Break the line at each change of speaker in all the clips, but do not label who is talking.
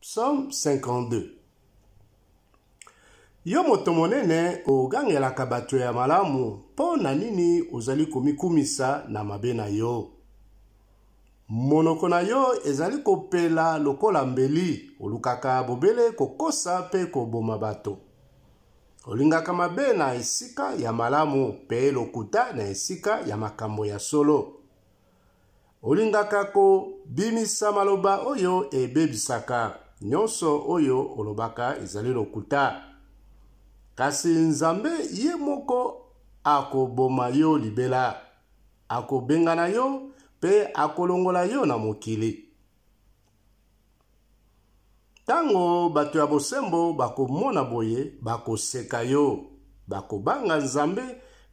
Psaume 52. Yo moto monene ogangelaka bato ya malamu po na nini ozali komikumisa na mabe na yo. Monoko na yo ezali kopela lokola mbeli, olukaka bobele kokosa pe koboma bato. Olingaka mabe na esika ya malamu pe lokuta na esika ya makambo ya solo. Olingaka ko bimisa maloba oyo ebebisaka, nyonso oyo olobaka ezali lokuta. Kasi Nzambe ye moko akoboma yo libela, akobengana yo pe akolongola yo na mokili. Tango bato ya bosembo bakomona boye, bakoseka yo, bakobanga Nzambe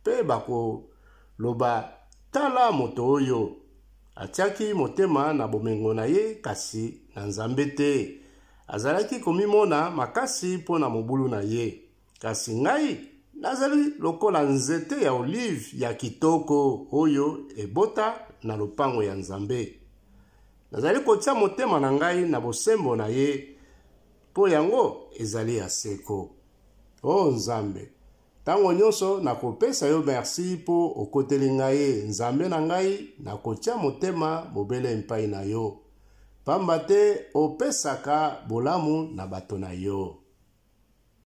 pe bakoloba tala moto oyo. Atiaki motema na bomengo na ye kasi na Nzambe te. Azalaki komimona makasi po na mobulu na ye. Kasi ngai nazali lokola nzete ya olive ya kitoko oyo ebota na lopango ya Nzambe. Nazali kotia motema na ngai na bosembo na ye, po yango ezali ya seko. Oh Nzambe, tango nyonso nakopesa yo merci po okoteli ngai Nzambe na ngai, nakotia motema mobele epai na yo. Pamba te opesaka bolamu na bato na yo.